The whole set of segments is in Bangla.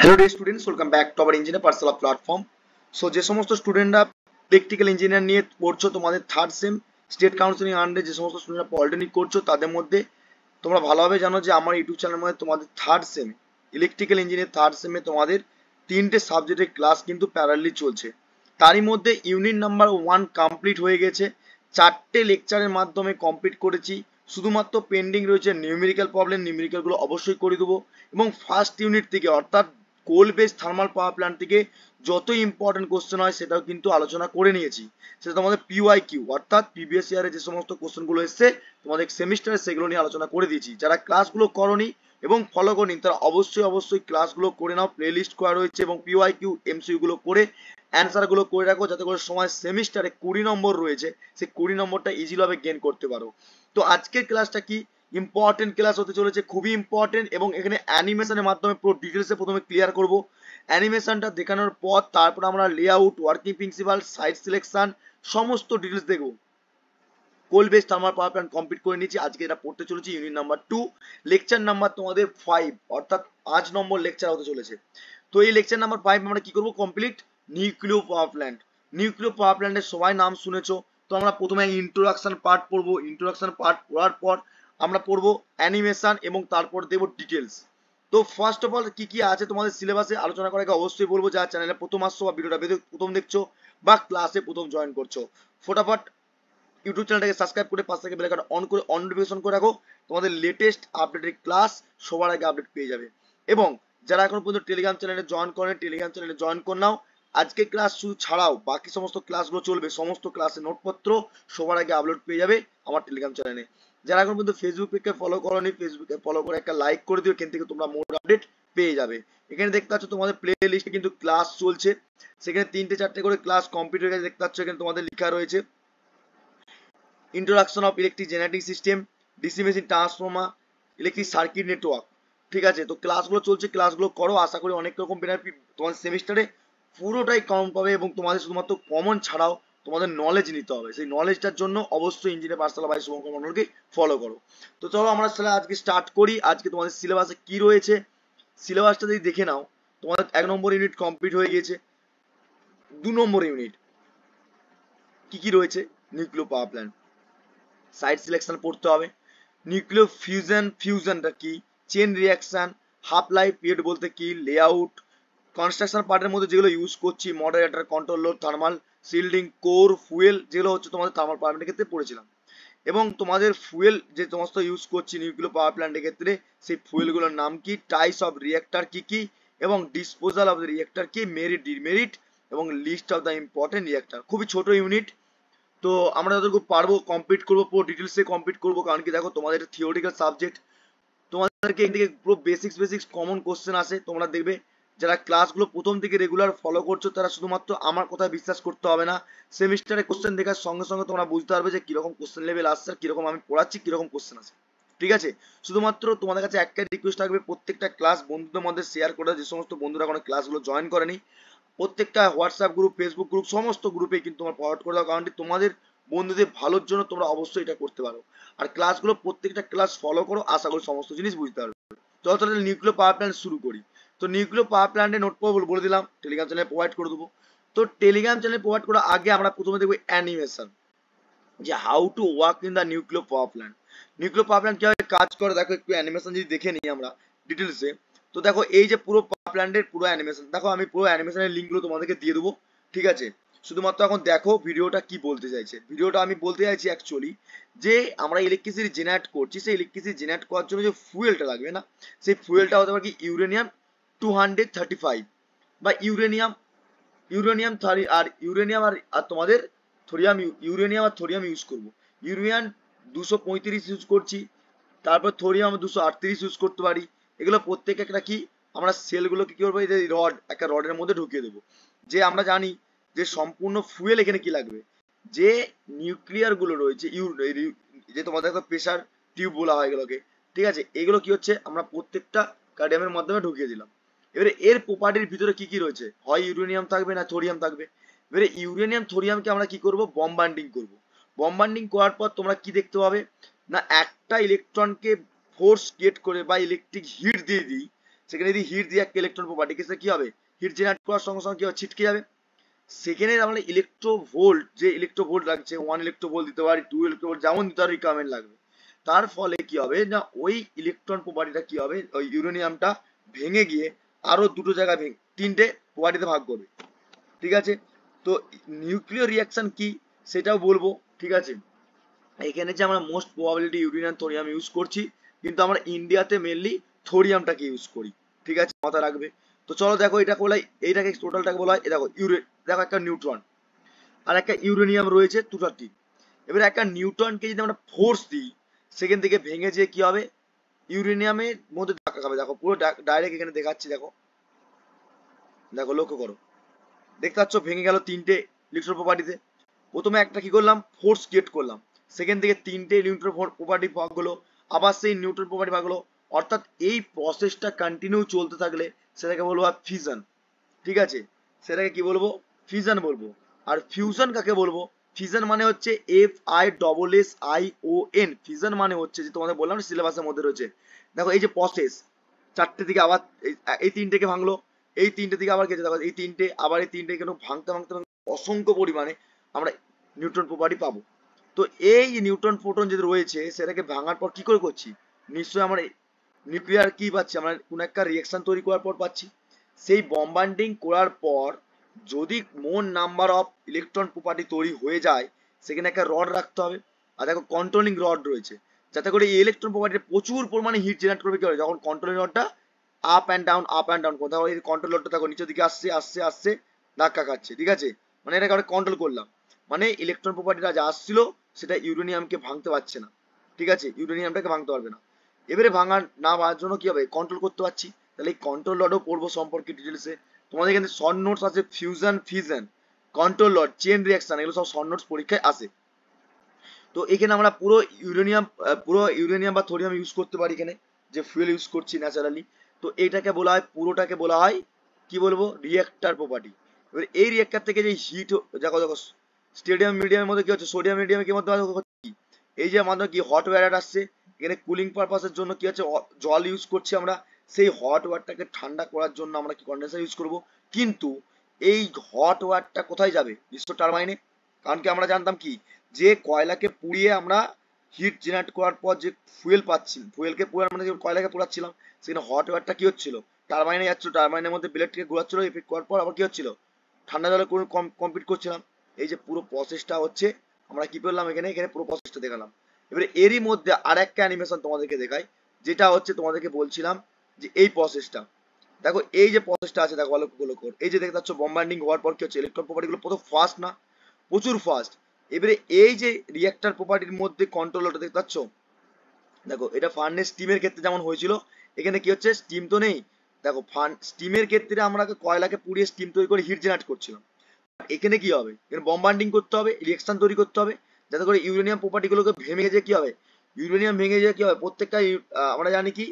Hello dear students, welcome back to our engineer parcel of platform. So যে সমস্ত স্টুডেন্টরা ইলেকট্রিক্যাল ইঞ্জিনিয়ার নিয়ে পড়ছো তোমাদের থার্ড সেম স্টেট কাউন্সিলিং আন্ডারে যে সমস্ত স্টুডেন্টরা পলিটেকনিক করছো তাদের মধ্যে তোমরা ভালোভাবে জানো যে আমার ইউটিউব চ্যানেলের মধ্যে তোমাদের third sem electrical engineer third সেমে তোমাদের তিনটে সাবজেক্টের ক্লাস কিন্তু প্যারালালি চলছে। তারই মধ্যে ইউনিট নাম্বার 1 কমপ্লিট হয়ে গেছে, 4টে লেকচারের মাধ্যমে কমপ্লিট করেছি। শুধুমাত্র পেন্ডিং রয়েছে নিউমেরিক্যাল প্রবলেম, নিউমেরিক্যালগুলো অবশ্যই করে দেবো। এবং ফার্স্ট ইউনিট থেকে অর্থাৎ কোল বেস থার্মাল পাওয়ার প্ল্যান্ট থেকে যত ইম্পর্টেন্ট কোশ্চেন হয় সেটাও কিন্তু আলোচনা করে নিয়েছি। সেটা তোমাদের পিওয়াইকিউ অর্থাৎ প্রিভিয়াস ইয়ারে যে সমস্ত কোশ্চেনগুলো এসছে তোমাদের সেমিস্টারে সেগুলো নিয়ে আলোচনা করে দিয়েছি। যারা ক্লাসগুলো করনি এবং ফলো করনি তারা অবশ্যই ক্লাসগুলো করে নাও, প্লেলিস্ট করা রয়েছে এবং পিওয়াইকিউ এমসিইউ গুলো করে অ্যান্সারগুলো করে রাখো যাতে করে সময় সেমিস্টারে 20 নম্বর রয়েছে সেই 20 নম্বরটা ইজিভাবে গেইন করতে পারো। তো আজকের ক্লাসটা কি ইম্পর্টেন্ট ক্লাস হতে চলেছে, খুবই ইম্পর্টেন্ট, এবং এখানে অ্যানিমেশনের মাধ্যমে পুরো ডিটেলসে প্রথমে ক্লিয়ার করব। অ্যানিমেশনটা দেখানোর পর তারপর আমরা layout, working principle, site selection সমস্ত ডিটেলস দেখব। Coal base thermal power plant complete করে নিয়েছি, আজকে এটা পড়তে চলেছি ইউনিট নাম্বার 2, লেকচার নাম্বার তোমাদের 5 অর্থাৎ 5 নম্বর লেকচার হতে চলেছে। তো এই লেকচার নাম্বার 5 আমরা কি করব, complete nuclear power plant. Nuclear power প্ল্যান্টের সবাই নাম শুনেছো, তো আমরা প্রথমে ইন্ট্রোডাকশন পার্ট পড়বো। ইন্ট্রোডাকশন পার্ট পড়ার পর আমরা পড়বো অ্যানিমেশন এবং তারপর দেব ডিটেলস। তো ফার্স্ট অফ অল কি কি আছে তোমাদের সিলেবাসে আলোচনা করার আগে অবশ্যই বলবো যারা চ্যানেলে প্রথম আসছো বা ভিডিওটা প্রথম দেখছো বা ক্লাসে প্রথম জয়েন করছো, ফটাফট ইউটিউব চ্যানেলটাকে সাবস্ক্রাইব করে পাশ থেকে বেল আইকন অন করে অন নোটিফিকেশন করে রাখো, তোমাদের লেটেস্ট আপডেটেড ক্লাস সবার আগে আপডেট পেয়ে যাবে। এবং যারা এখন পর্যন্ত টেলিগ্রাম চ্যানেলে জয়েন করেন টেলিগ্রাম চ্যানেলে জয়েন করে নাও। আজকে ক্লাস শুধু ছাড়াও বাকি সমস্ত ক্লাসগুলো চলবে, সমস্ত ক্লাসের নোটপত্র সবার আগে আপলোড পেয়ে যাবে আমার টেলিগ্রাম চ্যানেলে। যারা এখন পর্যন্ত ফেসবুক পেজকে ফলো করোনি ফেসবুকে ফলো করে একটা লাইক করে দিও, এখান থেকে তোমরা মোর আপডেট পেয়ে যাবে। এখানে দেখতে পাচ্ছ তোমাদের প্লে লিস্টে কিন্তু ক্লাস চলছে, সেখানে 3টে-4টে করে ক্লাস কমপ্লিট হয়ে গেছে। দেখতে পাচ্ছ এখানে তোমাদের লেখা রয়েছে introduction of electric generating system, DC machine transformer, electric circuit network. ঠিক আছে, তো ক্লাসগুলো চলছে, ক্লাসগুলো করো, আশা করি অনেক রকম বেনিফিট তোমাদের সেমিস্টারে পুরোটাই কমন পাবে। এবং তোমাদের শুধুমাত্র কমন ছাড়াও তোমাদের নলেজ নিতে হবে, সেই নলেজটার জন্য অবশ্যই engineer Pathsala by Shubhankar মন্ডলকে follow করো। তো চলো আমরা তাহলে আজকে স্টার্ট করি। আজকে তোমাদের সিলেবাসে কি রয়েছে সিলেবাসটা যদি দেখে নাও, তোমাদের 1 নম্বর ইউনিট কমপ্লিট হয়ে গিয়েছে। 2 নম্বর ইউনিট কি কি রয়েছে, nuclear power plant, site selection পড়তে হবে, নিউক্লিয়ার ফিউশনটা কি, chain reaction, half life period বলতে কি, লেআউট, কনস্ট্রাকশন পার্টের মধ্যে যেগুলো ইউজ করছি moderator, control load, thermal shielding, core, fuel, যেগুলো হচ্ছে তোমাদের থার্মাল পাওয়ার প্ল্যান্টের ক্ষেত্রে পড়েছিলাম। এবং তোমাদের ফুয়েল যে সমস্ত ইউজ করছি নিউক্লিয়ার পাওয়ার প্ল্যান্টের ক্ষেত্রে সেই ফুয়েলগুলোর নাম কি, টাইপস অফ রিঅ্যাক্টর কি কি, এবং ডিসপোজাল অফ দ্য রিঅ্যাক্টর কি, মেরিট ডিমেরিট, এবং list of the important reactor. খুবই ছোট ইউনিট, তো আমরা যতটুকু পারবো কমপ্লিট করবো, পুরো ডিটেলসে কমপ্লিট করবো। কারণ কি দেখো তোমাদের থিওরিটিক্যাল সাবজেক্ট, তোমাদেরকে এখান থেকে পুরো বেসিক্স কমন কোশ্চেন আসে। তোমরা দেখবে যারা ক্লাসগুলো প্রথম থেকে রেগুলার ফলো করছো তারা শুধুমাত্র আমার কথা বিশ্বাস করতে হবে না, সেমিস্টারে কোশ্চেন দেখার সঙ্গে সঙ্গে তোমরা বুঝতে পারবে যে কিরকম কোশ্চেন লেভেল আসছে, কিরকম আমি পড়াচ্ছি, কিরকম কোশ্চেন আসে। ঠিক আছে, শুধুমাত্র তোমাদের কাছে একটাই রিকোয়েস্ট থাকবে, প্রত্যেকটা ক্লাস বন্ধুদের মধ্যে শেয়ার করে, যে সমস্ত বন্ধুরা কোনো ক্লাসগুলো জয়েন করেনি প্রত্যেকটা হোয়াটসঅ্যাপ গ্রুপ, ফেসবুক গ্রুপ, সমস্ত গ্রুপে কিন্তু তোমরা ফরওয়ার্ড করে দাও। কারণ তোমাদের বন্ধুদের ভালোর জন্য তোমরা অবশ্যই এটা করতে পারো। আর ক্লাসগুলো প্রত্যেকটা ক্লাস ফলো করো, আশা করি সমস্ত জিনিস বুঝতে পারবে। চলো তাহলে নিউক্লিয়ার পাওয়ার প্ল্যান্ট শুরু করি। তো নিউক্লিয়ার পাওয়ার প্ল্যান্টের নোট বলে দিলাম, টেলিগ্রাম চ্যানেলে প্রোভাইড করে দেবো। তো টেলিগ্রাম চ্যানেলে প্রোভাইড করার আগে আমরা প্রথমে দেখবো অ্যানিমেশন, যে how to work in the nuclear power plant. Nuclear power plant কিভাবে কাজ করে দেখো, একটু অ্যানিমেশন যদি দেখে নিই আমরা ডিটেলসে। তো দেখো এই যে পুরো পাওয়ার প্ল্যান্টের পুরো অ্যানিমেশন, দেখো আমি পুরো অ্যানিমেশনের লিঙ্কগুলো তোমাদেরকে দিয়ে দেবো। ঠিক আছে, শুধুমাত্র এখন দেখো ভিডিওটা কি বলতে চাইছে। ভিডিওটা আমি বলতে চাইছি অ্যাকচুয়ালি যে আমরা ইলেকট্রিসিটি জেনারেট করছি, সেই ইলেকট্রিসিটি জেনারেট করার জন্য যে ফুয়েলটা লাগবে না, সেই ফুয়েলটা হতে পারে কি ইউরেনিয়াম 235 বা ইউরেনিয়াম ইউরেনিয়াম আর ইউরেনিয়াম আর তোমাদের থোরিয়াম, ইউরেনিয়াম আর থোরিয়াম ইউজ করবো। ইউরেনিয়াম 235 ইউজ করছি, তারপর থোরিয়াম 238 ইউজ করতে পারি। এগুলো প্রত্যেক একটা কি আমরা সেলগুলোকে কি করবো, এই রড একটা রডের মধ্যে ঢুকিয়ে দেবো। যে আমরা জানি যে সম্পূর্ণ ফুয়েল এখানে কি লাগবে, যে নিউক্লিয়ার গুলো রয়েছে যে তোমাদের একটা প্রেসার টিউব বলা হয় এগুলোকে। ঠিক আছে, এগুলো কি হচ্ছে আমরা প্রত্যেকটা কার্ডিয়ামের মাধ্যমে ঢুকিয়ে দিলাম। এবারে এর প্রপার্টির ভিতরে কি কি রয়েছে, হয় ইউরেনিয়াম থাকবে না থোরিয়াম থাকবে। এবারে ইউরেনিয়াম থোরিয়ামকে আমরা কি করব, বম্বান্ডিং করব। বম্বান্ডিং করার পর তোমরা কি দেখতে পাবে না, একটা ইলেকট্রনকে ফোর্স ক্রিয়েট করে বা ইলেকট্রিক হিট দিয়ে দিই, সেখানে যদি হিট দিয়ে একটা ইলেকট্রন প্রপার্টি কেসে কি হবে, হিট জেনারেট করার সঙ্গে সঙ্গে কি হবে, ছিটকে যাবে। সেখানে আমরা ইলেকট্রোভোল্ট, যে ইলেকট্রোভোল্ট লাগছে 1 ইলেকট্রোভোল্ট দিতে পারি, 2 ইলেকট্রোভোল্ট যেমন তার রিকোয়ারমেন্ট লাগবে, তার ফলে কি হবে না ওই ইলেকট্রন প্রপার্টিটা কি হবে, ওই ইউরেনিয়ামটা ভেঙে গিয়ে আরো দুটো জায়গায় ভেঙে 3টে প্রপার্টিতে ভাগ করবে। ঠিক আছে, তো নিউক্লিয়ার রিয়াকশন কি সেটাও বলবো। ঠিক আছে, এখানে যে আমরা most probability uranium thorium use করছি, কিন্তু আমরা ইন্ডিয়াতে মেনলি থোরিয়ামটাকে ইউজ করি। ঠিক আছে, মাথা রাখবে। তো চলো দেখো এটা বলা হয়, এইটাকে টোটালটাকে বলা হয়, দেখো দেখো একটা নিউট্রন আর একটা ইউরেনিয়াম রয়েছে দুটাটি। এবারে একটা নিউট্রনকে যদি আমরা ফোর্স দিই, সেখান থেকে ভেঙে যে কি হবে, ইউরেনিয়ামের মধ্যে ধাক্কা খাবে। দেখো পুরো ডাইরেক্ট এখানে দেখাচ্ছি, দেখো দেখো লক্ষ্য করো, দেখতে পাচ্ছ ভেঙে গেল 3টে ইলেকট্রন প্রপার্টিতে। প্রথমে একটা কি করলাম, ফোর্স ক্রিয়েট করলাম, সেখান থেকে 3টে নিউট্রন প্রপার্টি ভাগ হলো, আবার সেই নিউট্রন প্রপার্টি ভাগ হলো। অর্থাৎ এই প্রসেসটা কন্টিনিউ চলতে থাকলে সেটাকে বলবো ফিউশন। ঠিক আছে, সেটাকে কি বলবো, ফিউশন বলবো। আর ফিউশন কাকে বলবো, ফিউশন মানে হচ্ছে FISSION। ফিউশন মানে হচ্ছে যে তোমাদের বললাম সিলেবাসের মধ্যে রয়েছে, দেখো এই যে প্রসেস, 4টে থেকে আবার এই 3টেকে ভাঙলো, এই 3টে থেকে আবার গেছে, দেখো এই 3টে আবার এই 3টে কেন ভাঙতে ভাঙতে অসংখ্য পরিমাণে আমরা নিউট্রন প্রপার্টি পাবো। তো এই নিউট্রন প্রোটন যেটা রয়েছে সেটাকে ভাঙার পর কি করে করছি, নিশ্চয়ই আমরা নিউক্লিয়ার কি পাচ্ছি, আমরা কোন একটা রিঅ্যাকশন তৈরি করার পর পাচ্ছি। সেই বম্বার্ডিং করার পর যদি মোর নাম্বার অফ ইলেকট্রন প্রপার্টি তৈরি হয়ে যায়, সেখানে একটা রড রাখতে হবে। আর দেখো কন্ট্রোলিং রড রয়েছে, যাতে করে এই ইলেকট্রন প্রপার্টি প্রচুর পরিমাণে হিট জেনারেট করবে। কি হবে, যখন কন্ট্রোলিং রডটা আপ অ্যান্ড ডাউন কোথাও এই কন্ট্রোল রডটা দেখো নিচের দিকে আসছে আসছে আসছে ধাক্কা খাচ্ছে। ঠিক আছে, মানে এটাকে আমরা কন্ট্রোল করলাম, মানে ইলেকট্রন প্রপার্টিটা যা আসছিল সেটা ইউরেনিয়ামকে ভাঙতে পারছে না। ঠিক আছে, ইউরেনিয়ামটাকে ভাঙতে পারবে না। এবারে ভাঙার না ভাঙার জন্য কি হবে, কন্ট্রোল করতে পারছি। তাহলে এই কন্ট্রোল লডও পড়বো সম্পর্কে ডিটেলসে। তোমাদের এখানে শর্ট নোটস আছে, fusion, fission, control Lord, chain reaction, এগুলো সব শর্ট নোটস পরীক্ষায় আসে। তো এখানে আমরা পুরো ইউরেনিয়াম বা থোরিয়াম ইউজ করতে পারি এখানে, যে ফুয়েল ইউজ করছি ন্যাচারালি। তো এইটাকে বলা হয়, পুরোটাকে বলা হয় কি বলবো, রিঅ্যাক্টর প্রপার্টি। এবার এই রিঅ্যাক্টর থেকে যে হিট, দেখো দেখো স্টেডিয়াম মিডিয়ামের মধ্যে কি হচ্ছে, সোডিয়াম মিডিয়ামে কি মধ্যে হচ্ছে, এই যে আমাদের কি হট ওয়্যার আসছে, এখানে কুলিং পারপাসের জন্য কি হচ্ছে, জল ইউজ করছি আমরা, সেই হট ওয়াটারটাকে ঠান্ডা করার জন্য আমরা কি কন্ডেন্সার ইউজ করব। কিন্তু এই হট ওয়াটারটা কোথায় যাবে, বিশ্ব টারবাইনে। কারণ কি আমরা জানতাম কি, যে কয়লাকে পুড়িয়ে আমরা হিট জেনারেট করার পর যে ফুয়েল পাচ্ছি, ফুয়েলকে পুরার মানে কয়লাকে পোড়াচ্ছিলাম, সেখানে হট ওয়াটারটা কি হচ্ছিল, টারবাইনে যাচ্ছিল, টারবাইনের মধ্যে ব্লেডকে ঘোরাচ্ছিল, এফেক্ট করার পর আবার কি হচ্ছিল, ঠান্ডা জলে করে কমপ্লিট করছিলাম। এই যে পুরো প্রসেসটা হচ্ছে, আমরা কি করলাম এখানে, এখানে পুরো প্রসেসটা দেখালাম। এবারে এরই মধ্যে আর একটা অ্যানিমেশন তোমাদেরকে দেখাই, যেটা হচ্ছে তোমাদেরকে বলছিলাম যে এই প্রসেসটা, দেখো এই যে প্রসেসটা আছে, দেখো ভালো করে, এই যে দেখতে পাচ্ছ বম্বার্ডিং হওয়ার পর কি হচ্ছে, ইলেকট্রন প্রপার্টি গুলো প্রথম ফাস্ট না, প্রচুর ফাস্ট। এবারে এই যে রিঅ্যাক্টর প্রপার্টির মধ্যে কন্ট্রোলারটা দেখতে পাচ্ছ, দেখো এটা ফার্নেস স্টিমের ক্ষেত্রে যেমন হয়েছিল, এখানে কি হচ্ছে, স্টিম তো নেই। দেখো স্টিমের ক্ষেত্রে আমরা কয়লাকে পুড়িয়ে স্টিম তৈরি করে হিট জেনারেট করছিলাম। এখানে কি হবে, এখানে বম্বার্ডিং করতে হবে, রিঅ্যাকশন তৈরি করতে হবে, যাতে করে ইউরেনিয়াম প্রপার্টি গুলোকে ভেঙে যে কি হবে, ইউরেনিয়াম ভেঙে যে কি হবে, প্রত্যেকটা আমরা জানি কি,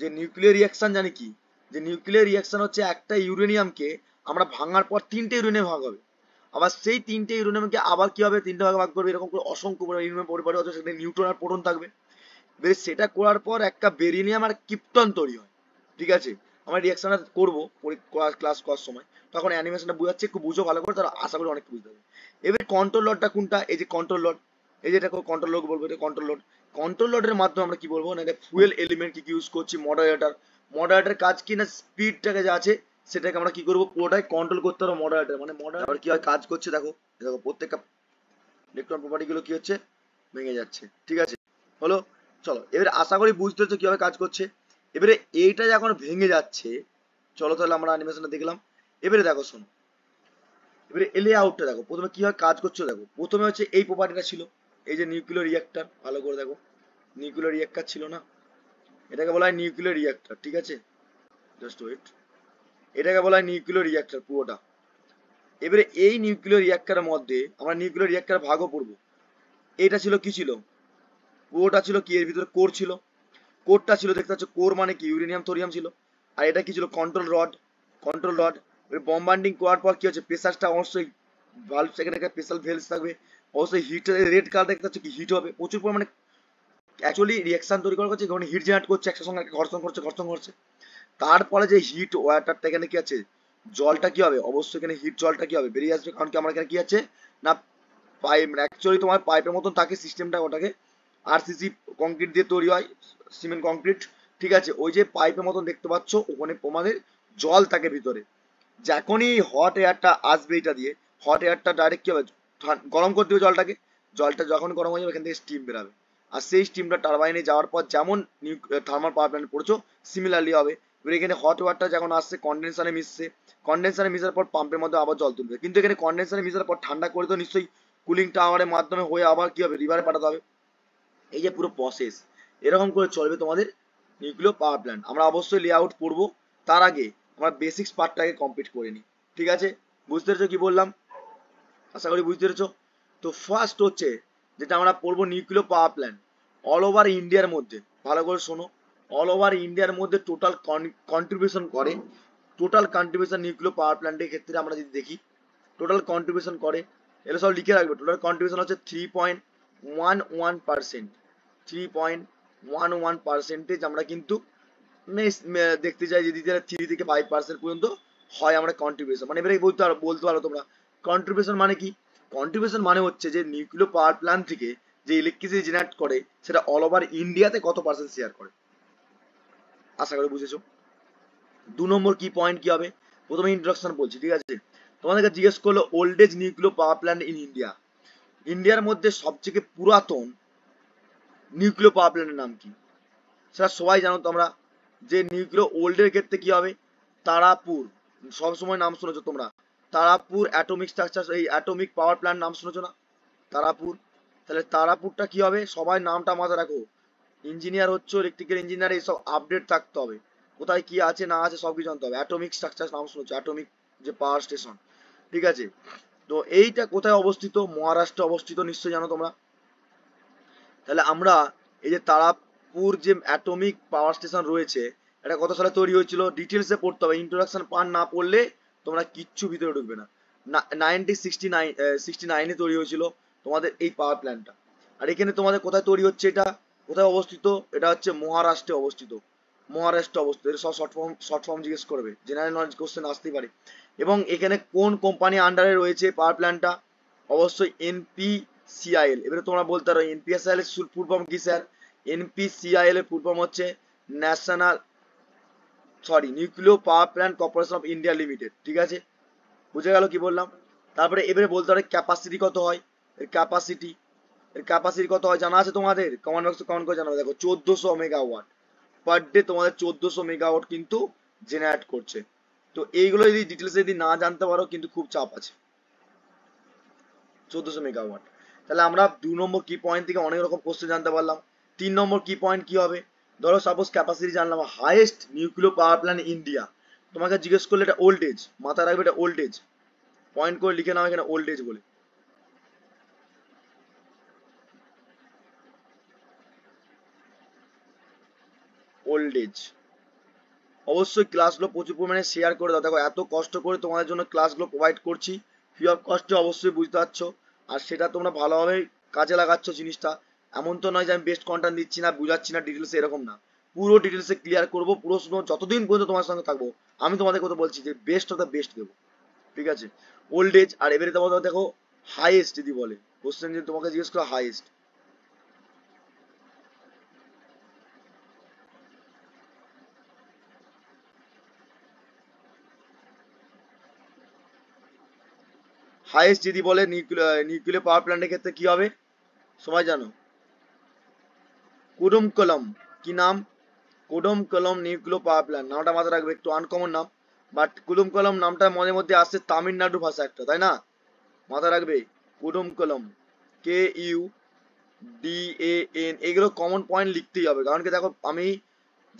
যে নিউক্লিয়ার রিঅ্যাকশন জানি কি, যে নিউক্লিয়ার রিঅ্যাকশন হচ্ছে একটা ইউরেনিয়ামকে আমরা ভাঙার পর 3টে ইউরেনিয়াম ভাগ হবে, আবার সেই 3টে ইউরেনিয়ামকে আবার কি হবে, 3টে ভাগে ভাগ করবে, এরকম করে অসংখ্য ইউরেনিয়াম পরিবার হচ্ছে, সেখানে নিউট্রন আর প্রোটন থাকবে। বেশ, সেটা করার পর একটা বেরিলিয়াম আর ক্রিপ্টন তৈরি হয়। ঠিক আছে, আমরা রিঅ্যাকশনটা করবো ক্লাস করার সময়, তখন অ্যানিমেশনটা বুঝাচ্ছে, একটু বুঝো ভালো করে, তারা আশা করি অনেক বুঝতে হবে। এবার কন্ট্রোল লডটা কোনটা, এই যে কন্ট্রোল লড, এই যে এটা কন্ট্রোল লড বলবো, এটা কন্ট্রোল লড। কন্ট্রোল লডের মাধ্যমে আমরা কি বলবো না, এটা ফুয়েল এলিমেন্ট কি ইউজ করছি, মডারেটর। মডারেটর কাজ কি না, স্পিডটাকে যা আছে সেটাকে আমরা কি করবো, পুরোটাই কন্ট্রোল করতে পারবো মডারেটর, মানে মডারেটর কি হয়, কাজ করছে, দেখো দেখো প্রত্যেকটা ইলেকট্রন প্রপার্টি গুলো কি হচ্ছে, ভেঙে যাচ্ছে। ঠিক আছে, হলো। চলো এবারে আশা করি বুঝতে হচ্ছে কিভাবে কাজ করছে। এবারে এইটা যখন ভেঙে যাচ্ছে, চলো তাহলে আমরা অ্যানিমেশনটা দেখলাম। এবারে দেখো শোনো, এবারে এলে আউটটা দেখো, প্রথমে কিভাবে কাজ করছে দেখো। প্রথমে হচ্ছে এই প্রপার্টিটা ছিল, এই যে নিউক্লিয়ার রিঅ্যাক্টর, ভালো করে দেখো, নিউক্লিয়ার রিঅ্যাক্টর ছিল না, এটাকে বলা হয় নিউক্লিয়ার রিঅ্যাক্টর। ঠিক আছে, জাস্ট ওয়েট, এটাকে বলা হয় নিউক্লিয়ার রিঅ্যাক্টর পুরোটা। এবারে এই নিউক্লিয়ার রিঅ্যাক্টরের মধ্যে আমরা নিউক্লিয়ার রিঅ্যাক্টর ভাগও পড়বো। এটা ছিল কি ছিল, পুরোটা ছিল কি, এর ভিতরে কোর ছিল, কোরটা ছিল দেখতে পাচ্ছ, কোর মানে কি, ইউরেনিয়াম থোরিয়াম ছিল। আর এটা কি ছিল, কন্ট্রোল রড, কন্ট্রোল রড। বম্বার্ডিং করার পর কি হচ্ছে, প্রেসারটা অবশ্যই ভালভ, সেখানে একটা প্রেসার ভেলস থাকবে, অবশ্যই হিট, রেড কালার দেখতে পাচ্ছ কি, হিট হবে প্রচুর পরিমাণে। অ্যাকচুয়ালি রিঅ্যাকশন তৈরি করা হচ্ছে, যখন হিট জেনারেট করছে, একসাথে সঙ্গে ঘর্ষণ করছে, ঘর্ষণ করছে। তারপরে যে হিট ওয়াটারটা এখানে কি আছে, জলটা কি হবে, অবশ্যই এখানে হিট জলটা কি হবে, বেরিয়ে আসবে। কারণ কি আমার এখানে কি আছে না, পাইপ অ্যাকচুয়ালি তোমার পাইপের মতন থাকে সিস্টেমটা, ওটাকে আরসিসি কংক্রিট দিয়ে তৈরি হয়, সিমেন্ট কংক্রিট, ঠিক আছে। ওই যে পাইপের মতন দেখতে পাচ্ছ, ওখানে তোমাদের জল থাকে ভিতরে। যখনই হট এয়ারটা আসবে এটা দিয়ে, হট এয়ারটা ডাইরেক্ট কি হবে, গরম করে দেবে জলটাকে, জলটা যখন গরম হয়ে যাবে এখান থেকে স্টিম বেরাবে, আর সেই স্টিমটা টারবাইনে যাওয়ার পর যেমন থার্মাল পাওয়ার প্ল্যান্ট পড়ছো সিমিলারলি হবে। এবার এখানে হট ওয়াটার যখন আসছে কন্ডেন্সারে মিশছে, কন্ডেন্সারে মিশার পর পাম্পের মধ্যে আবার জল তুলবে, কিন্তু এখানে কন্ডেন্সারে মিশার পর ঠান্ডা করে তো নিশ্চয়ই কুলিং টাওয়ারের মাধ্যমে হয়ে আবার কি হবে, রিভারে পাঠাতে হবে। এই যে পুরো প্রসেস এরকম করে চলবে তোমাদের নিউক্লিয়ার পাওয়ার প্ল্যান্ট। আমরা অবশ্যই লেআউট পড়বো, তার আগে আমরা বেসিক্স পার্টটাকে কমপ্লিট করে নিই, ঠিক আছে। বুঝতে পেরেছো কি বললাম, আশা করি বুঝতে পেরেছো। তো ফার্স্ট হচ্ছে যেটা আমরা পড়বো nuclear power plant all over ইন্ডিয়ার মধ্যে, ভালো করে শোনো, অল ওভার ইন্ডিয়ার মধ্যে টোটাল কন্ট্রিবিউশন করে, টোটাল কন্ট্রিবিউশন নিউক্লিয়ার পাওয়ার প্ল্যান্টের ক্ষেত্রে আমরা যদি দেখি, টোটাল কন্ট্রিবিউশন করে, এটা সব লিখে রাখবে, টোটাল কন্ট্রিবিউশন হচ্ছে 3.11%, 3.11% আমরা কিন্তু দেখতে চাই যদি 3 থেকে 5% পর্যন্ত হয় আমরা কন্ট্রিবিউশন, মানে এবারে বলতে পারো তোমরা কন্ট্রিবিউশন মানে কি। কন্ট্রিবিউশন মানে হচ্ছে যে নিউক্লিয়ার পাওয়ার প্ল্যান্ট থেকে যে ইলেকট্রিসিটি জেনারেট করে সেটা অল ওভার ইন্ডিয়াতে কত পার্সেন্ট শেয়ার করে, আশা করি বুঝেছো। 2 নম্বর কি পয়েন্ট কি হবে, প্রথমে ইন্ট্রোডাকশন বলছি, ঠিক আছে। তোমাদেরকে জিজ্ঞেস করলো old age nuclear power plant in India, ইন্ডিয়ার মধ্যে সবথেকে পুরাতন নিউক্লিয়ার পাওয়ার প্ল্যান্টের নাম কি, সেটা সবাই জানো তোমরা। যে নিউক্লিয়ার ওল্ডের ক্ষেত্রে কি হবে, তারাপুর, সবসময় নাম শুনেছো তোমরা, তারাপুর অ্যাটমিক স্ট্রাকচার, এই অ্যাটমিক পাওয়ার প্ল্যান্ট নাম শুনেছো না, তারাপুর। তাহলে তারাপুরটা কি হবে, সবাই নামটা মাথায় রাখো, ইঞ্জিনিয়ার হচ্ছে, ইলেকট্রিক্যাল ইঞ্জিনিয়ার, এইসব আপডেট থাকতে হবে, কোথায় কি আছে না আছে সব কিছু জানতে হবে। অ্যাটমিক স্ট্রাকচার নাম শুনেছো, অ্যাটমিক যে পাওয়ার স্টেশন, ঠিক আছে। তো এইটা কোথায় অবস্থিত, মহারাষ্ট্রে অবস্থিত, নিশ্চয়ই জানো তোমরা। তাহলে আমরা এই যে তারাপুর যে অ্যাটমিক পাওয়ার স্টেশন রয়েছে, এটা কত সালে তৈরি হয়েছিল ডিটেলসে পড়তে হবে, ইন্ট্রোডাকশন পার্ট না পড়লে তোমরা কিচ্ছু ভিতরে ঢুকবে না। 1969 তৈরি হয়েছিল তোমাদের এই পাওয়ার প্ল্যান্টটা। আর এখানে তোমাদের কোথায় তৈরি হচ্ছে, এটা কোথায় অবস্থিত, এটা হচ্ছে মহারাষ্ট্রে অবস্থিত, মহারাষ্ট্রে অবস্থিত। এটা সব শর্ট ফর্ম জিজ্ঞেস করবে, জেনারেল নলেজ কোশ্চেন আসতেই পারে। এবং এখানে কোন কোম্পানি আন্ডারে রয়েছে পাওয়ার প্ল্যান্টটা, অবশ্যই এনপিসিআইএল। এবারে তোমরা বলতে পারো এনপিসিআইএল এর ফুল ফর্ম কি স্যার, এনপিসিআইএল এর ফুল ফর্ম হচ্ছে national nuclear power plant corporation of India limited, ঠিক আছে। বুঝে গেল কি বললাম। তারপরে এবারে বলতে পারে ক্যাপাসিটি কত হয়, এর ক্যাপাসিটি কত হয় জানা আছে তোমাদের, কমেন্ট বক্সে কমেন্ট করে জানাবে। দেখো 1400 মেগাওয়াট পার ডে, তোমাদের 1400 মেগাওয়াট কিন্তু জেনারেট করছে। তো এইগুলো যদি ডিটেলস যদি না জানতে পারো কিন্তু খুব চাপ আছে, 1400 মেগাওয়াট। তাহলে আমরা 2 নম্বর কি পয়েন্ট থেকে অনেক রকম কোশ্চেন জানতে পারলাম। 3 নম্বর কি পয়েন্ট কি হবে, ধরো সাপোজ ক্যাপাসিটি জানলাম, highest nuclear power plant India, তোমাকে জিজ্ঞেস করলে এটা ওল্ড এজ, মাথায় রাখবে এটা ওল্ড এজ, পয়েন্ট করে লিখে নাও এখানে ওল্ড এজ বলে। ওল্ড এজ অবশ্যই ক্লাসগুলো প্রচুর পরিমাণে শেয়ার করে দাও, দেখো এত কষ্ট করে তোমাদের জন্য ক্লাসগুলো প্রোভাইড করছি, ফ্রি অফ কস্টে, অবশ্যই বুঝতে পারছো। আর সেটা তোমরা ভালোভাবে কাজে লাগাচ্ছ জিনিসটা, এমন তো নয় যে আমি বেস্ট কন্টেন্ট দিচ্ছি না, বুঝাচ্ছি না ডিটেলসে, এরকম না। পুরো ডিটেলসে ক্লিয়ার করবো, পুরো যতদিন পর্যন্ত তোমার সঙ্গে থাকবো আমি তোমাদের কথা বলছি যে বেস্ট অফ দ্য বেস্ট দেবো, ঠিক আছে। ওল্ড এজ আর এবারে তোমাদের দেখো হাইয়েস্ট যদি বলে কোশ্চেন, যদি তোমাকে জিজ্ঞেস করো হাইয়েস্ট, হাইয়েস্ট যদি বলে নিউক্লিয়ার পাওয়ার প্ল্যান্টের ক্ষেত্রে কি হবে সবাই জানো, কুডুমকলম, কি নাম, কুডুমকলম নিউক্লিয়ার পাওয়ার প্ল্যান্ট, নামটা মাথায় রাখবে, একটু আনকমন নাম, বাট কুডুমকলম নামটা মনে মধ্যে আসছে তামিলনাড়ু ভাষা একটা, তাই না, মাথায় রাখবে কুডুমকলম, KUDAN, এগুলো কমন পয়েন্ট লিখতেই হবে। কারণ কি দেখো আমি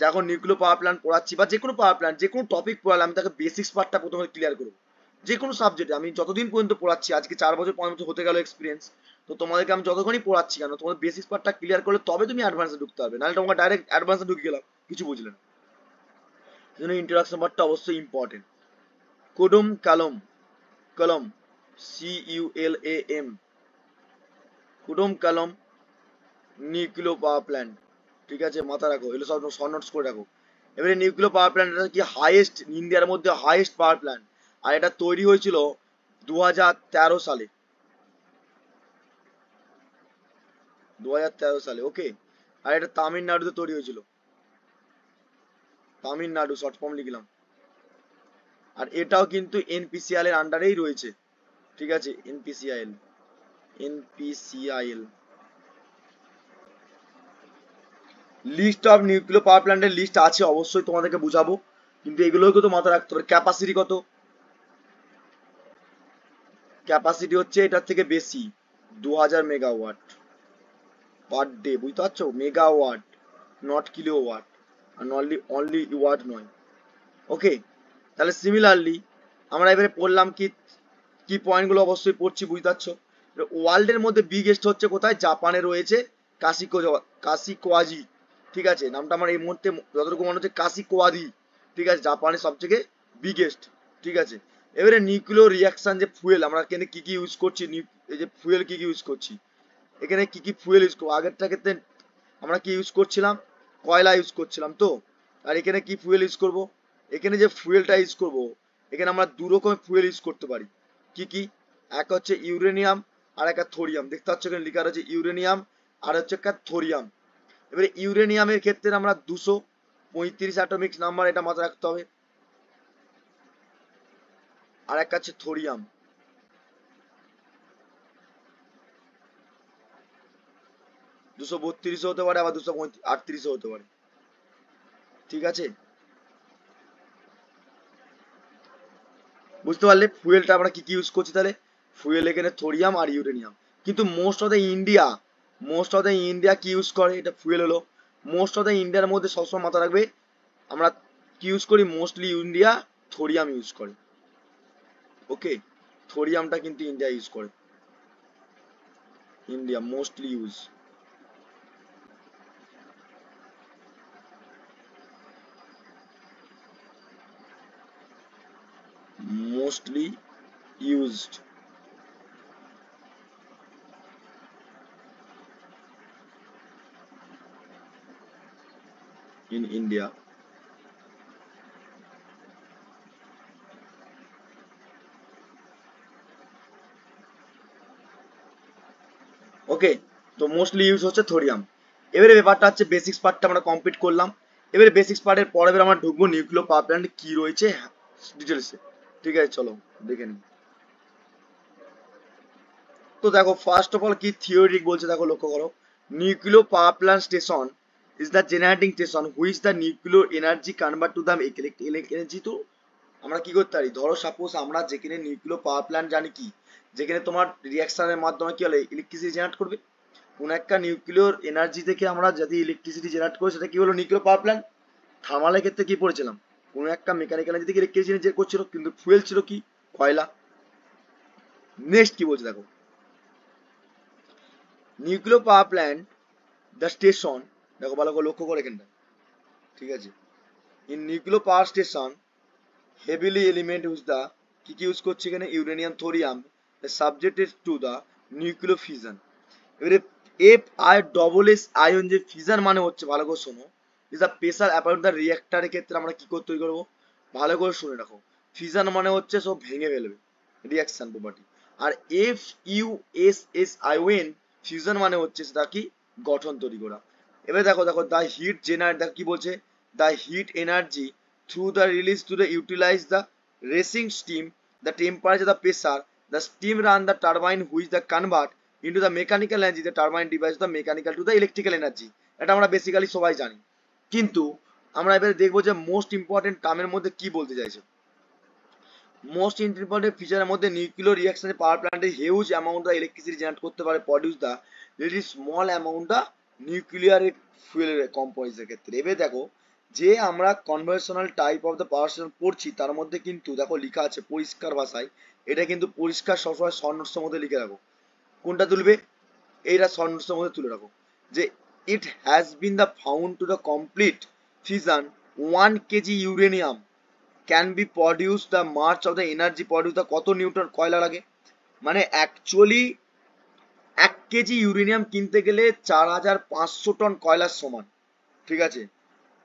যখন নিউক্লিয়ার পাওয়ার প্ল্যান্ট পড়াচ্ছি বা যে কোনো পাওয়ার প্ল্যান্ট যে কোনো টপিক পড়ালে আমি তাকে বেসিক্স পার্টটা প্রথমে ক্লিয়ার করবো। যে কোনো সাবজেক্টে আমি যতদিন পর্যন্ত পড়াচ্ছি, আজকে 4 বছর 5 বছর হতে গেল এক্সপিরিয়েন্স, তো তোমাদেরকে আমি যতক্ষণই পড়াচ্ছি কেন তোমাদের বেসিক পার্টটা ক্লিয়ার করলে তবে তুমি অ্যাডভান্সে ঢুকতে পারবে, নাহলে তোমাকে ডাইরেক্ট অ্যাডভান্সে ঢুকে গেলাম কিছু বুঝলে না। এই জন্য ইন্ট্রোডাকশন পার্টটা অবশ্যই ইম্পর্টেন্ট। কুডুম কালম, কলম, CULAM, Kudankulam nuclear power plant, ঠিক আছে, মাথা রাখো, এগুলো সব শর্ট নোটস করে রাখো। এবারে নিউক্লিয়ার পাওয়ার প্ল্যান্ট কি হাইয়েস্ট ইন্ডিয়ার মধ্যে হাইয়েস্ট পাওয়ার প্ল্যান্ট, আর এটা তৈরি হয়েছিল 2013 সালে, 2013 সালে। ওকে, আর এটা তামিলনাড়ুতে তৈরি হয়েছিল, তামিলনাড়ু, শর্ট ফর্ম লিখলাম। আর এটাও কিন্তু এনপিসিআই এর আন্ডারেই রয়েছে, ঠিক আছে, NPCIL, NPCIL. List of nuclear power প্ল্যান্টের লিস্ট আছে, অবশ্যই তোমাদেরকে বুঝাবো, কিন্তু এগুলোকে তো মাথায় রাখতে হবে। ক্যাপাসিটি কত, ক্যাপাসিটি হচ্ছে এটার থেকে বেশি, 2000 মেগাওয়াট পার ডে, বুঝতে পারছো, মেগাওয়াট নট কিলোওয়াট, আর অনলি অনলি ওয়াট নয়। ওকে, তাহলে সিমিলারলি আমরা এবারে পড়লাম কি কি পয়েন্টগুলো অবশ্যই পড়ছি, বুঝতে পারছো। ওয়ার্ল্ডের মধ্যে বিগেস্ট হচ্ছে কোথায়, জাপানে রয়েছে কাশিকোয়াজি, ঠিক আছে, নামটা আমার এই মুহূর্তে যতটুকু মনে হচ্ছে কাশিকোয়াজি, ঠিক আছে, জাপানের সব থেকে বিগেস্ট, ঠিক আছে। এবারে নিউক্লিয়ার রিয়াকশন যে ফুয়েল আমরা এখানে কি কি ইউজ করছি, এই যে ফুয়েল কি কি ইউজ করছি, এখানে কি কি ফুয়েল ইউজ করবো, আগেরটা ক্ষেত্রে আমরা কি ইউজ করছিলাম, কয়লা ইউজ করছিলাম তো, আর এখানে কি ফুয়েল ইউজ করব, এখানে যে ফুয়েলটা ইউজ করব, এখানে আমরা দু রকমের ফুয়েল ইউজ করতে পারি। কি কি, এক হচ্ছে ইউরেনিয়াম আর একটা থোরিয়াম, দেখতে পাচ্ছ এখানে লেখা রয়েছে ইউরেনিয়াম আর হচ্ছে একটা থোরিয়াম। এবারে ইউরেনিয়ামের ক্ষেত্রে আমরা 235 অ্যাটমিক নাম্বার, এটা মাথায় রাখতে হবে, আর একটা হচ্ছে থোরিয়াম 232 হতে পারে, আবার 238 হতে পারে, ঠিক আছে, বুঝতে পারলে ফুয়েলটা আমরা কি কি ইউজ করছি। তাহলে ফুয়েল এখানে থোরিয়াম আর ইউরেনিয়াম, কিন্তু মোস্ট অফ দ্য ইন্ডিয়া কি ইউজ করে, এটা ফুয়েল হলো, মোস্ট অফ দ্য ইন্ডিয়ার মধ্যে সবসময় মাথা রাখবে আমরা কি ইউজ করি, মোস্টলি ইন্ডিয়া থোরিয়াম ইউজ করে। ওকে, থোরিয়ামটা কিন্তু ইন্ডিয়া ইউজ করে, India mostly use, mostly used in India. Okay, তো মোস্টলি ইউজ হচ্ছে থোরিয়াম। এবারে ব্যাপারটা হচ্ছে বেসিক্স পার্টটা আমরা কমপ্লিট করলাম। এবারে বেসিক্স পার্টের পরে এবার আমরা ঢুকবো নিউক্লিয়ার পাওয়ার প্ল্যান্ট কি রয়েছে ডিটেলসে, ঠিক আছে, চলো দেখে নিই। তো দেখো ফার্স্ট অফ অল কি থিওরিটিক বলছে, দেখো লক্ষ্য করো, nuclear power plant station is the generating station which the nuclear energy convert to the electric energy. তো আমরা কি করতে পারি, ধরো সাপোজ আমরা যেখানে নিউক্লিয়ার পাওয়ার প্ল্যান্ট জানি কি, যেখানে তোমার রিয়াকশনের মাধ্যমে কি হলো ইলেকট্রিসিটি জেনারেট করবে, কোন একটা নিউক্লিয়ার এনার্জি থেকে আমরা যদি ইলেকট্রিসিটি জেনারেট করি সেটা কি হলো নিউক্লিয়ার পাওয়ার প্ল্যান্ট। থার্মালের ক্ষেত্রে কি পড়েছিলাম, কোন একটা মেকানিক্যাল এনার্জি থেকে ইলেকট্রিসিটি জেনারেট করছিল, কিন্তু ফুয়েল ছিল কি, কয়লা। নেক্সট কি বলছে দেখো, nuclear power plant the station, দেখো ভালো করে লক্ষ্য করে এখানটা, ঠিক আছে, in nuclear power station heavily element use the কি কি ইউজ করছে এখানে, uranium thorium subjected to the nuclear fusion. এবারে F R double S ion যে ফিউশন মানে হচ্ছে, ভালো করে শোনো, is the pressure about the রিঅ্যাক্টরের ক্ষেত্রে আমরা কি করতে তৈরি করবো, ভালো করে শুনে রাখো, ফিউশন মানে হচ্ছে সব ভেঙে ফেলবে, রিঅ্যাকশন প্রপার্টি। আর F U S S I O N fusion মানে হচ্ছে সেটা কি, গঠন তৈরি করা। এবারে দেখো দেখো দ্য হিট জেনারেট, দেখো কি বলছে, the hit energy through the release to the utilize the racing steam, the temperature, the pressure, the steam run the turbine which the convert into the mechanical energy, the turbine device the mechanical to the electrical energy। এটা আমরা বেসিক্যালি সবাই জানি, কিন্তু আমরা এবারে দেখবো যে মোস্ট ইম্পর্টেন্ট টার্মের মধ্যে কি বলতে চাইছে। মোস্ট ইম্পর্টেন্ট ফিচারের মধ্যে নিউক্লিয়ার রিঅ্যাকশনে পাওয়ার প্ল্যান্টে huge amount of electricity generate করতে পারে, produce the very small amount of nuclear ফুয়েলের কম্পোজিটের ক্ষেত্রে। এবার দেখো যে আমরা conventional type of the power station পড়ছি তার মধ্যে কিন্তু দেখো লেখা আছে পরিষ্কার ভাষায়, এটা কিন্তু পরিষ্কার সবসময় শর্ট নোটসের মধ্যে লিখে রাখো, কোনটা তুলবে, এইটা শর্ট নোটসের মধ্যে তুলে রাখো, যে it has been the found to the complete fusion 1 KG uranium can be produce the March of the energy produce the কত নিউটন কয়লা লাগে, মানে অ্যাকচুয়ালি 1 কেজি ইউরেনিয়াম কিনতে গেলে 4500 টন কয়লার সমান, ঠিক আছে,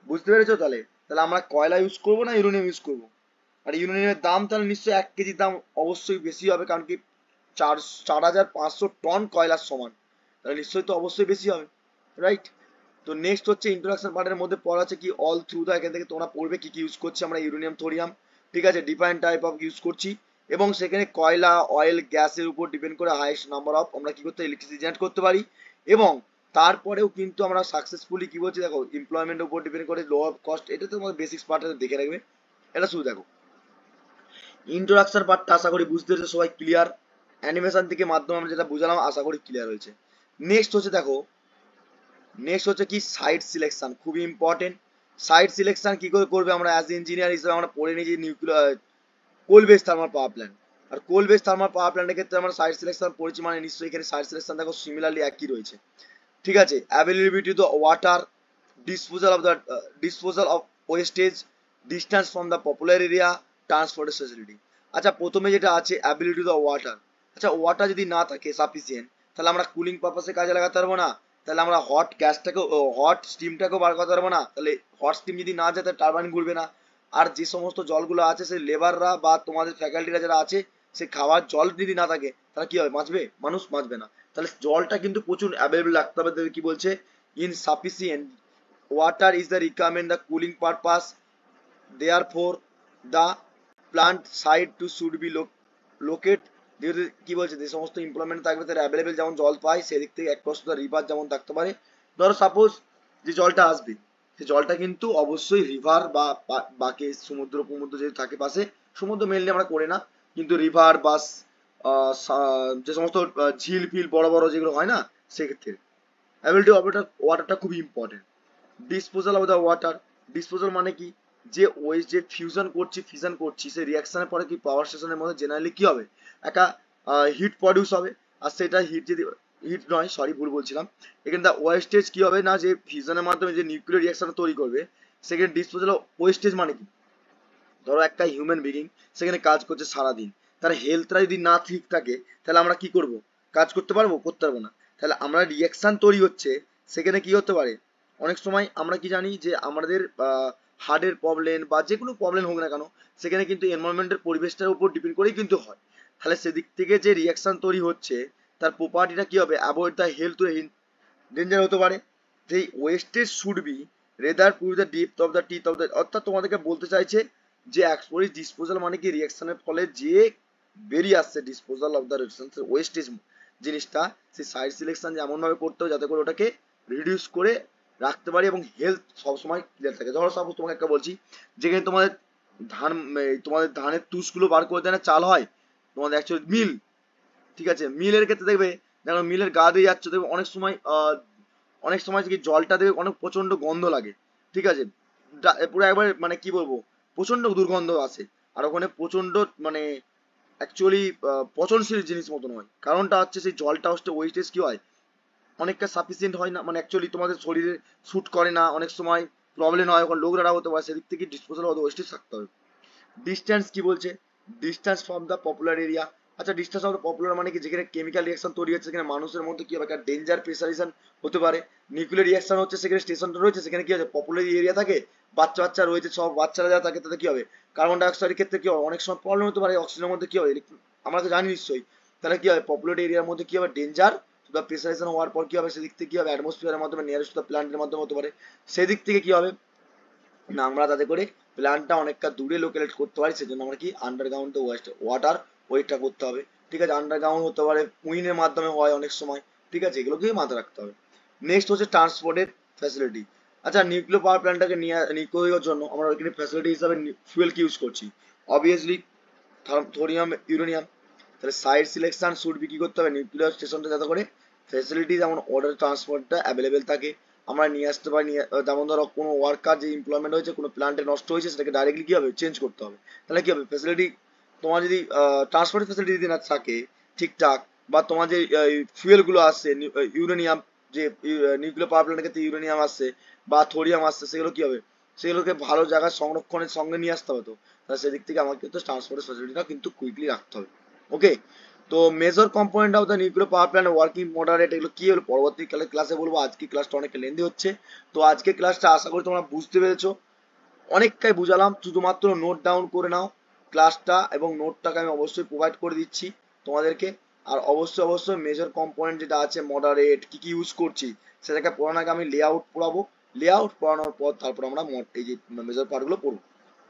বুঝতে পেরেছো তাহলে। তাহলে আমরা কয়লা ইউজ করবো না ইউরেনিয়াম ইউজ করবো? আর ইউরেনিয়ামের দাম তাহলে নিশ্চয়ই 1 কেজির দাম অবশ্যই বেশি হবে, কারণ কি 4,500 টন কয়লার সমান, তাহলে নিশ্চয়ই তো অবশ্যই বেশি হবে, রাইট? তো নেক্সট হচ্ছে ইন্ট্রোডাকশন পার্টের মধ্যে পড়া আছে কি অল থ্রু দা, এখান থেকে তোমরা পড়বে কি কি ইউজ করছি আমরা ইউরেনিয়াম থোরিয়াম, ঠিক আছে, ডিফারেন্ট টাইপ অফ ইউজ করছি, এবং সেখানে কয়লা অয়েল গ্যাসের উপর ডিপেন্ড করে হাইয়েস্ট নাম্বার অফ আমরা কি করতে ইলেকট্রিসিটি জেনারেট করতে পারি, এবং তারপরেও কিন্তু আমরা সাকসেসফুলি কি বলছি দেখো এমপ্লয়মেন্টের উপর ডিপেন্ড করে লো অফ কস্ট, এটা তো তোমাদের বেসিক্স পার্টে দেখে রাখবে। এটা শুধু দেখো ইন্ট্রোডাকশন পার্টটা আশা করি বুঝতে পেরেছো সবাই, ক্লিয়ার? অ্যানিমেশন থেকে মাধ্যমে আমরা যেটা বুঝালাম আশা করি ক্লিয়ার হয়েছে। নেক্সট হচ্ছে দেখো, নেক্সট হচ্ছে কি সাইট সিলেকশন, খুবই ইম্পর্টেন্ট। সাইট সিলেকশন কি করে করবে আমরা অ্যাজ ইঞ্জিনিয়ার হিসেবে আমরা পড়ে নিয়েছি নিউক্লিয়ার কোল বেস থার্মাল পাওয়ার প্ল্যান্ট, আর কোল বেস থার্মাল পাওয়ার প্ল্যান্টের ক্ষেত্রে আমরা সাইট সিলেকশন পড়েছি, মানে নিশ্চয়ই এখানে সাইট সিলেকশন দেখো সিমিলারলি একই রয়েছে, ঠিক আছে। Availability of water, disposal of wastage, distance from the popular area, transport facility. আচ্ছা প্রথমে যেটা আছে অ্যাবিলিটি অফ ওয়াটার, আচ্ছা ওয়াটার যদি না থাকে সাফিসিয়েন্ট, তাহলে আমরা কুলিং পারপাসে কাজে লাগাতে পারবো না, তাহলে আমরা হট গ্যাসটাকেও হট স্টিমটাকেও বার করতে পারবো না, তাহলে হট স্টিম যদি না যায় তাহলে টারবাইন ঘুরবে না। আর যে সমস্ত জলগুলো আছে সেই লেবাররা বা তোমাদের ফ্যাকাল্টিরা যারা আছে সে খাওয়ার জল যদি না থাকে তাহলে কি হবে, বাঁচবে? মানুষ বাঁচবে না। তাহলে জলটা কিন্তু প্রচুর অ্যাভেলেবল রাখতে হবে। কি বলছে, insufficient water is the requirement the cooling purpose, therefore the plant site to should be locate, যেহেতু কি বলছে যে সমস্ত ইমপ্লয়মেন্ট থাকবে তার অ্যাভেলেবেল যেমন জল পায় সেদিক থেকে এক প্রস্তুত রিভার যেমন থাকতে পারে। ধরো সাপোজ যে জলটা আসবে সে জলটা কিন্তু অবশ্যই রিভার বা বাকি সমুদ্র যদি থাকে পাশে, সমুদ্র মেনলি আমরা করে না, কিন্তু রিভার বা যে সমস্ত ঝিল ফিল বড় বড় যেগুলো হয় না সেক্ষেত্রে অ্যাভেলেবিলিটি অফ ওয়াটারটা খুবই important. Disposal of the water, disposal মানে কি, যে ওই যে ফিউশন করছি সেই রিয়াকশনের পরে কি পাওয়ার স্টেশনের মধ্যে জেনারেলি কি হবে, একটা হিট প্রডিউস হবে, আর সেটা হিট যদি হিট নয় সরি ভুল বলছিলাম, এখানে দা ওয়েস্টেজ কি হবে না, যে ফিউশনের মাধ্যমে যে নিউক্লিয়ার রিয়াকশন তৈরি করবে সেখানে ডিসপোজাল ওয়েস্টেজ মানে কি, ধরো একটা হিউম্যান বিইং সেখানে কাজ করছে সারাদিন, তার হেলথটা যদি না ঠিক থাকে তাহলে আমরা কি করব, কাজ করতে পারবো? করতে পারবো না। তাহলে আমরা রিয়াকশন তৈরি হচ্ছে সেখানে কি হতে পারে, অনেক সময় আমরা কি জানি যে আমাদের হার্টের প্রবলেম বা যে কোনো প্রবলেম হোক না কেন সেখানে কিন্তু এনভায়রনমেন্টের পরিবেশটার উপর ডিপেন্ড করেই কিন্তু হয়। তাহলে সেদিক থেকে যে রিয়াকশন তৈরি হচ্ছে তার প্রপার্টিটা কি হবে, অ্যাভয়েড দ্য হেলথ ডেঞ্জার হতে পারে। যেই ওয়েস্টেজ শুড বি রেদার পুর the depth of the teeth of the, অর্থাৎ তোমাদেরকে বলতে চাইছে যে অ্যাকচুয়ালি ডিসপোজাল মানে কি রিয়াকশনের ফলে যে বেরিয়ে আসছে ডিসপোজাল অফ দ্য ওয়েস্টেজ জিনিসটা, সেই সাইড সিলেকশন এমন ভাবে করতে হবে যাতে করে ওটাকে রিডিউস করে রাখতে পারি এবং হেলথ সবসময় ক্লিয়ার থাকে। ধরো সাপোজ তোমাকে একটা বলছি, যেখানে তোমাদের তোমাদের ধানের তুষগুলো বার করে দেয় না চাল হয়, তোমাদের অ্যাকচুয়ালি মিল, ঠিক আছে, মিলের ক্ষেত্রে দেখবে দেখো মিলের গা দিয়ে যাচ্ছে দেখবে অনেক সময় কি জলটা দেখবে অনেক প্রচন্ড গন্ধ লাগে, ঠিক আছে, পুরো একবার মানে কি বলবো প্রচন্ড দুর্গন্ধ আসে, আর ওখানে প্রচন্ড মানে অ্যাকচুয়ালি পচনশীল জিনিস মতন হয়, কারণটা হচ্ছে সেই জলটা হচ্ছে ওয়েস্টেজ কি হয় অনেকটা সাফিসিয়েন্ট হয় না, মানে অ্যাকচুয়ালি তোমাদের শরীরে স্যুট করে না, অনেক সময় প্রবলেম হয়, ওখানে লোকরা হতে পারে, সেদিক থেকে ডিসপোজাল অফ ওয়েস্টেজ থাকতে হবে। ডিস্টেন্স কি বলছে, distance from the popular area, আচ্ছা ডিস্টেন্স অফ দ্য পপুলার মানে কি, যেখানে কেমিক্যাল রিয়াকশন তৈরি হচ্ছে সেখানে মানুষের মধ্যে কি হবে একটা ডেঞ্জার প্রেসারেশন হতে পারে, নিউক্লিয়ার রিয়াকশন হচ্ছে সেখানে স্টেশনটা রয়েছে সেখানে কি হবে পপুলার এরিয়া থাকে, বাচ্চা বাচ্চা রয়েছে, সব বাচ্চারা যারা থাকে তাদের কি হবে কার্বন ডাইঅক্সাইডের ক্ষেত্রে কি হবে অনেক সময় প্রবলেম হতে পারে, অক্সিজেনের মধ্যে কি হবে আমরা তো জানি নিশ্চয়ই, তাহলে কি হবে পপুলার এরিয়ার মধ্যে কি হবে ডেঞ্জার বা প্রেসারেশন হওয়ার পর কি হবে সেদিক থেকে কি হবে অ্যাটমসফিয়ারের মাধ্যমে নিয়ারেস্ট দ্য প্ল্যান্টের মাধ্যমে হতে পারে, সেদিক থেকে কি হবে না আমরা তাতে করে প্ল্যান্টটা অনেকটা দূরে লোকেলেট করতে পারি, সেজন্য আমরা কি আন্ডারগ্রাউন্ড ওয়াটার ওয়েটটা করতে হবে, ঠিক আছে, আন্ডারগ্রাউন্ড হতে পারে উইনের মাধ্যমে হয় অনেক সময়, ঠিক আছে, এগুলোকে মাথায় রাখতে হবে। নেক্সট হচ্ছে ট্রান্সপোর্টের ফ্যাসিলিটি, আচ্ছা নিউক্লিয়ার পাওয়ার প্ল্যান্টটাকে নিয়ে জন্য আমরা ওইখানে ফ্যাসিলিটি হিসাবে ফুয়েল কি ইউজ করছি, অবভিয়াসলি থোরিয়াম ইউরেনিয়াম, তাহলে সাইড সিলেকশন শুড বি কি করতে হবে নিউক্লিয়ার স্টেশনটা যাতে করে ফ্যাসিলিটি যেমন অর্ডার ট্রান্সপোর্টটা অ্যাভেলেবেল থাকে আমরা নিয়ে আসতে পারি, যেমন ধরো কোনো ওয়ার্কার যে এমপ্লয়মেন্ট হয়েছে কোনো প্ল্যান্টে নষ্ট হয়েছে সেটাকে ডাইরেক্টলি কি হবে চেঞ্জ করতে হবে, তাহলে কি হবে ফ্যাসিলিটি তোমার যদি ট্রান্সপোর্ট ফ্যাসিলিটি যদি না থাকে ঠিকঠাক, বা তোমার যে ফুয়েলগুলো আসছে ইউরেনিয়াম, যে নিউক্লিয়ার পাওয়ার প্ল্যান্টের ক্ষেত্রে ইউরেনিয়াম আসছে বা থোরিয়াম আসছে সেগুলো কি হবে সেগুলোকে ভালো জায়গায় সংরক্ষণের সঙ্গে নিয়ে আসতে হবে, তো তাহলে সেদিক থেকে আমাকে কিন্তু ট্রান্সপোর্টের ফ্যাসিলিটিটা কিন্তু কুইকলি রাখতে হবে। ওকে, তো major component of the nuclear power plant working moderate এগুলো কি হলো পরবর্তীকালে ক্লাসে বলবো, আজকে ক্লাসটা অনেক লেন্দি হচ্ছে, তো আজকে ক্লাসটা আশা করি তোমরা বুঝতে পেরেছো। অনেকটাই বুঝালাম, শুধুমাত্র নোট ডাউন করে নাও ক্লাসটা, এবং নোটটাকে আমি অবশ্যই প্রোভাইড করে দিচ্ছি তোমাদেরকে। আর অবশ্যই মেজর কম্পোনেন্ট যেটা আছে মডারেট কি কি ইউজ করছি সেটাকে পড়ানোর আগে আমি লেআউট পড়াবো, লেআউট পড়ানোর পর তারপর আমরা এই যে মেজর পার্টগুলো পড়বো।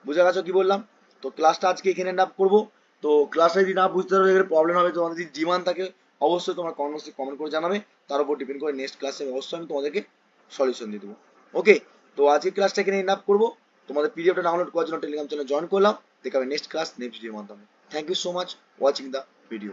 বুঝে গেছো কি বললাম? তো ক্লাসটা আজকে এখানে এন্ড আপ করবো। তো ক্লাসটা যদি না বুঝতে পারো, এখানে প্রবলেম হবে, তোমাদের যদি ডিমান্ড থাকে অবশ্যই তোমরা কমেন্ট করে জানাবে, তার উপর ডিপেন্ড করে নেক্সট ক্লাসে অবশ্যই আমি তোমাদেরকে সলিউশন দিয়ে দেবো। ওকে, তো আজকে ক্লাসটা এখানে এন্ড আপ করবো। তোমাদের পিডিএফটা ডাউনলোড করার জন্য টেলিগ্রাম চ্যানেল জয়েন করলাম। দেখা হবে নেক্সট ক্লাস নেক্সট ভিডিওর মাধ্যমে। Thank you so much watching the video.